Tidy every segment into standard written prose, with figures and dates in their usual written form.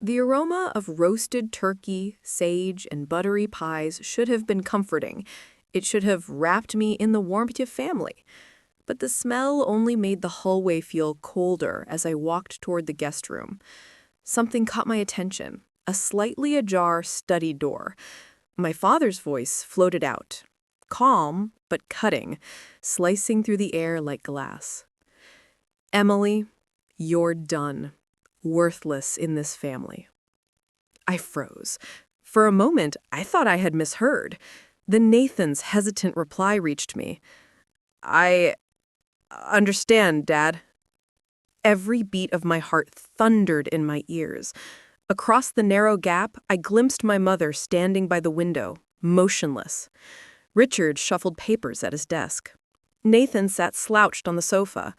The aroma of roasted turkey, sage, and buttery pies should have been comforting. It should have wrapped me in the warmth of family. But the smell only made the hallway feel colder as I walked toward the guest room. Something caught my attention, a slightly ajar study door. My father's voice floated out, calm but cutting, slicing through the air like glass. "Emily, you're done. Worthless in this family." I froze. For a moment, I thought I had misheard. Then Nathan's hesitant reply reached me. "I understand, Dad." Every beat of my heart thundered in my ears. Across the narrow gap, I glimpsed my mother standing by the window, motionless. Richard shuffled papers at his desk. Nathan sat slouched on the sofa.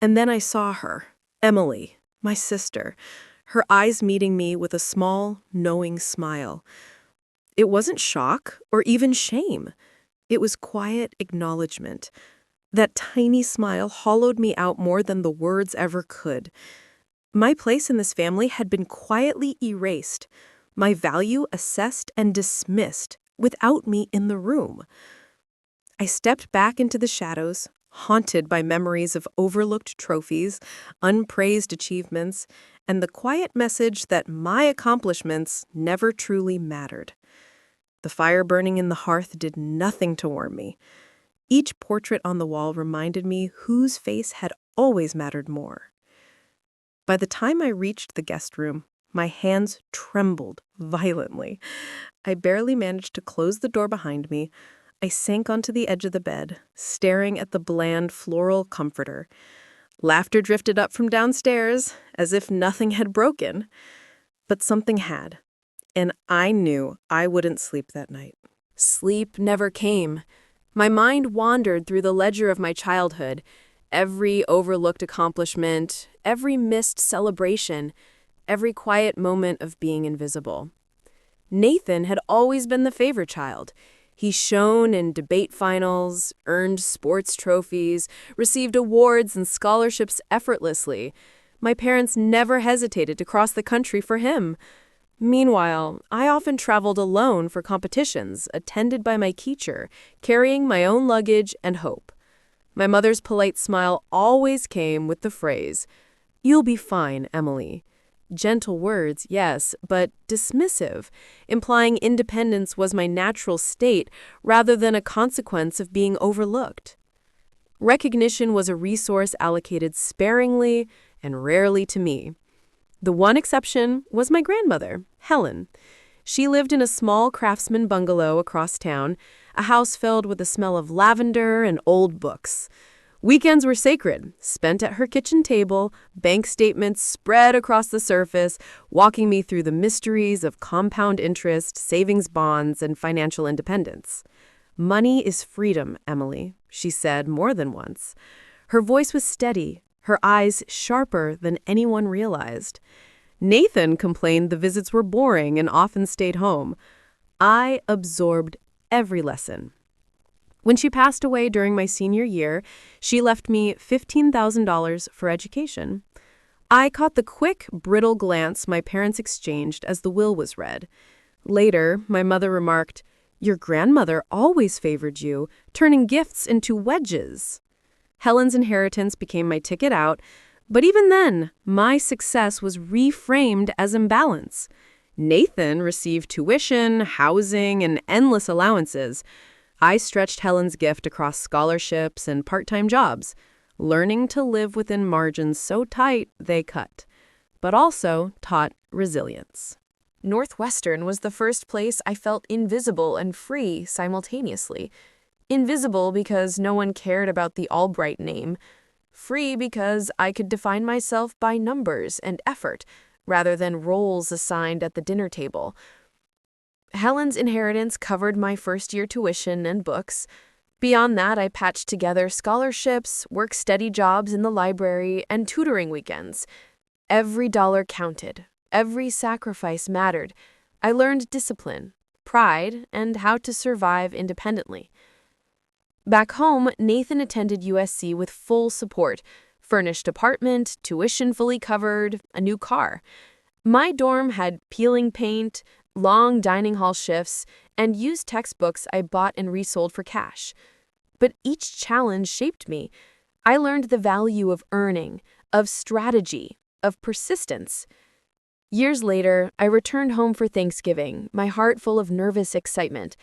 And then I saw her, Emily, my sister, her eyes meeting me with a small, knowing smile. It wasn't shock or even shame. It was quiet acknowledgement. That tiny smile hollowed me out more than the words ever could. My place in this family had been quietly erased, my value assessed and dismissed without me in the room. I stepped back into the shadows, haunted by memories of overlooked trophies, unpraised achievements, and the quiet message that my accomplishments never truly mattered. The fire burning in the hearth did nothing to warm me. Each portrait on the wall reminded me whose face had always mattered more. By the time I reached the guest room, my hands trembled violently. I barely managed to close the door behind me. I sank onto the edge of the bed, staring at the bland floral comforter. Laughter drifted up from downstairs, as if nothing had broken. But something had, and I knew I wouldn't sleep that night. Sleep never came. My mind wandered through the ledger of my childhood, every overlooked accomplishment, every missed celebration, every quiet moment of being invisible. Nathan had always been the favorite child. He shone in debate finals, earned sports trophies, received awards and scholarships effortlessly. My parents never hesitated to cross the country for him. Meanwhile, I often traveled alone for competitions, attended by my teacher, carrying my own luggage and hope. My mother's polite smile always came with the phrase, "You'll be fine, Emily." Gentle words, yes, but dismissive, implying independence was my natural state rather than a consequence of being overlooked. Recognition was a resource allocated sparingly and rarely to me. The one exception was my grandmother, Helen. She lived in a small craftsman bungalow across town, a house filled with the smell of lavender and old books. Weekends were sacred, spent at her kitchen table, bank statements spread across the surface, walking me through the mysteries of compound interest, savings bonds, and financial independence. "Money is freedom, Emily," she said more than once. Her voice was steady, her eyes sharper than anyone realized. Nathan complained the visits were boring and often stayed home. I absorbed every lesson. When she passed away during my senior year, she left me $15,000 for education. I caught the quick, brittle glance my parents exchanged as the will was read. Later, my mother remarked, "Your grandmother always favored you, turning gifts into wedges." Helen's inheritance became my ticket out, but even then, my success was reframed as imbalance. Nathan received tuition, housing, and endless allowances. I stretched Helen's gift across scholarships and part-time jobs, learning to live within margins so tight they cut, but also taught resilience. Northwestern was the first place I felt invisible and free simultaneously. Invisible because no one cared about the Albright name. Free because I could define myself by numbers and effort, rather than roles assigned at the dinner table. Helen's inheritance covered my first-year tuition and books. Beyond that, I patched together scholarships, work-study jobs in the library, and tutoring weekends. Every dollar counted. Every sacrifice mattered. I learned discipline, pride, and how to survive independently. Back home, Nathan attended USC with full support, furnished apartment, tuition fully covered, a new car. My dorm had peeling paint, long dining hall shifts, and used textbooks I bought and resold for cash. But each challenge shaped me. I learned the value of earning, of strategy, of persistence. Years later, I returned home for Thanksgiving, my heart full of nervous excitement.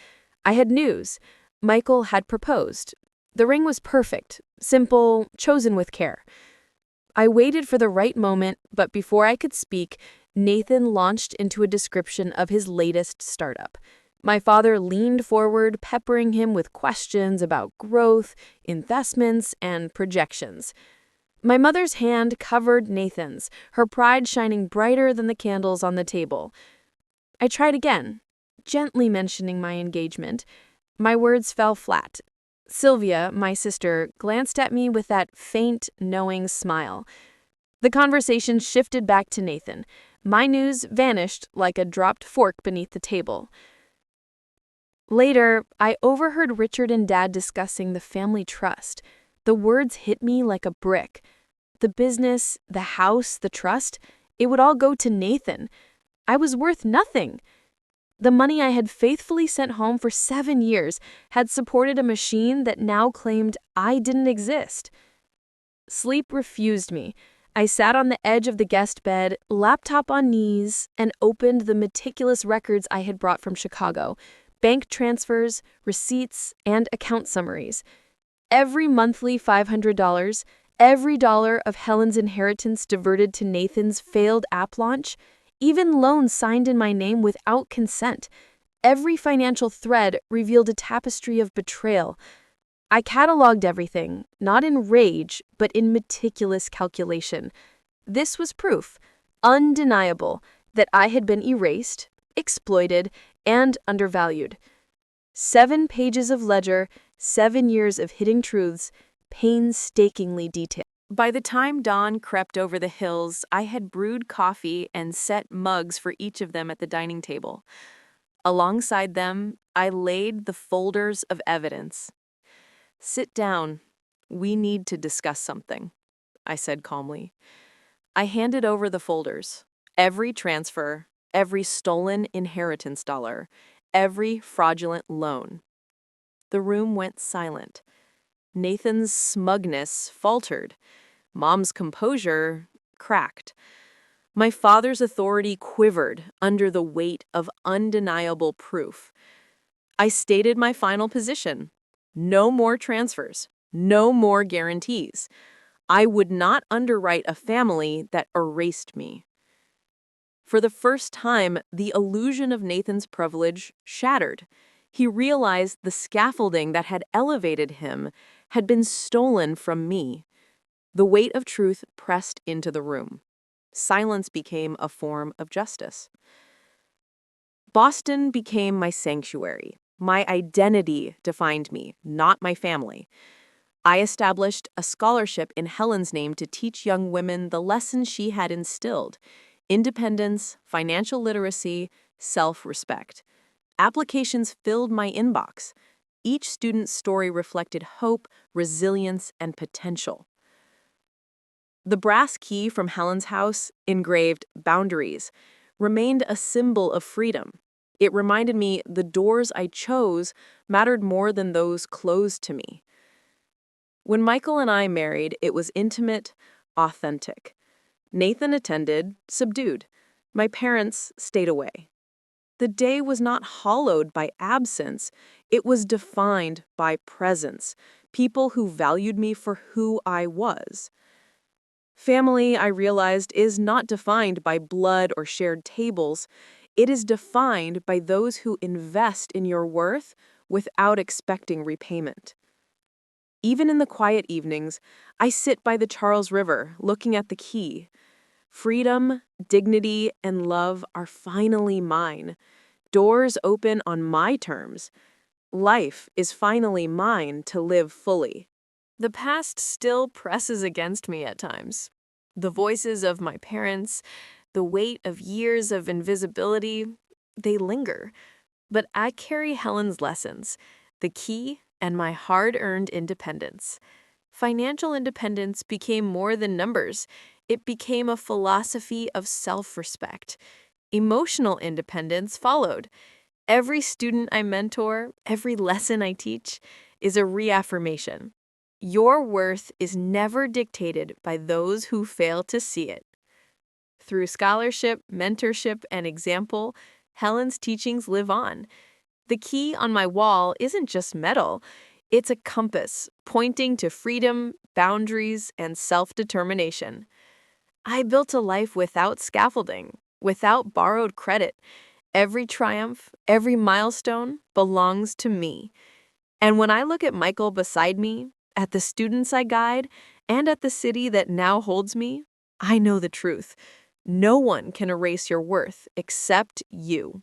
I had news. Michael had proposed. The ring was perfect, simple, chosen with care. I waited for the right moment, but before I could speak, Nathan launched into a description of his latest startup. My father leaned forward, peppering him with questions about growth, investments, and projections. My mother's hand covered Nathan's, her pride shining brighter than the candles on the table. I tried again, gently mentioning my engagement. My words fell flat. Sylvia, my sister, glanced at me with that faint, knowing smile. The conversation shifted back to Nathan. My news vanished like a dropped fork beneath the table. Later, I overheard Richard and Dad discussing the family trust. The words hit me like a brick. The business, the house, the trust, it would all go to Nathan. I was worth nothing. The money I had faithfully sent home for 7 years had supported a machine that now claimed I didn't exist. Sleep refused me. I sat on the edge of the guest bed, laptop on knees, and opened the meticulous records I had brought from Chicago. Bank transfers, receipts, and account summaries. Every monthly $500, every dollar of Helen's inheritance diverted to Nathan's failed app launch, even loans signed in my name without consent. Every financial thread revealed a tapestry of betrayal. I cataloged everything, not in rage, but in meticulous calculation. This was proof, undeniable, that I had been erased, exploited, and undervalued. 7 pages of ledger, 7 years of hidden truths, painstakingly detailed. By the time dawn crept over the hills, I had brewed coffee and set mugs for each of them at the dining table. Alongside them, I laid the folders of evidence. "Sit down. We need to discuss something," I said calmly. I handed over the folders. Every transfer, every stolen inheritance dollar, every fraudulent loan. The room went silent. Nathan's smugness faltered. Mom's composure cracked. My father's authority quivered under the weight of undeniable proof. I stated my final position. No more transfers. No more guarantees. I would not underwrite a family that erased me. For the first time, the illusion of Nathan's privilege shattered. He realized the scaffolding that had elevated him had been stolen from me. The weight of truth pressed into the room. Silence became a form of justice. Boston became my sanctuary. My identity defined me, not my family. I established a scholarship in Helen's name to teach young women the lessons she had instilled: independence, financial literacy, self-respect. Applications filled my inbox. Each student's story reflected hope, resilience, and potential. The brass key from Helen's house, engraved "Boundaries," remained a symbol of freedom. It reminded me the doors I chose mattered more than those closed to me. When Michael and I married, it was intimate, authentic. Nathan attended, subdued. My parents stayed away. The day was not hollowed by absence. It was defined by presence, people who valued me for who I was. Family, I realized, is not defined by blood or shared tables. It is defined by those who invest in your worth without expecting repayment. Even in the quiet evenings, I sit by the Charles River, looking at the quay. Freedom, dignity, and love are finally mine. Doors open on my terms. Life is finally mine to live fully. The past still presses against me at times. The voices of my parents, the weight of years of invisibility, they linger. But I carry Helen's lessons, the key, and my hard-earned independence. Financial independence became more than numbers. It became a philosophy of self-respect. Emotional independence followed. Every student I mentor, every lesson I teach, is a reaffirmation. Your worth is never dictated by those who fail to see it. Through scholarship, mentorship, and example, Helen's teachings live on. The key on my wall isn't just metal, it's a compass pointing to freedom, boundaries, and self-determination. I built a life without scaffolding, without borrowed credit. Every triumph, every milestone belongs to me. And when I look at Michael beside me, at the students I guide, and at the city that now holds me, I know the truth. No one can erase your worth except you.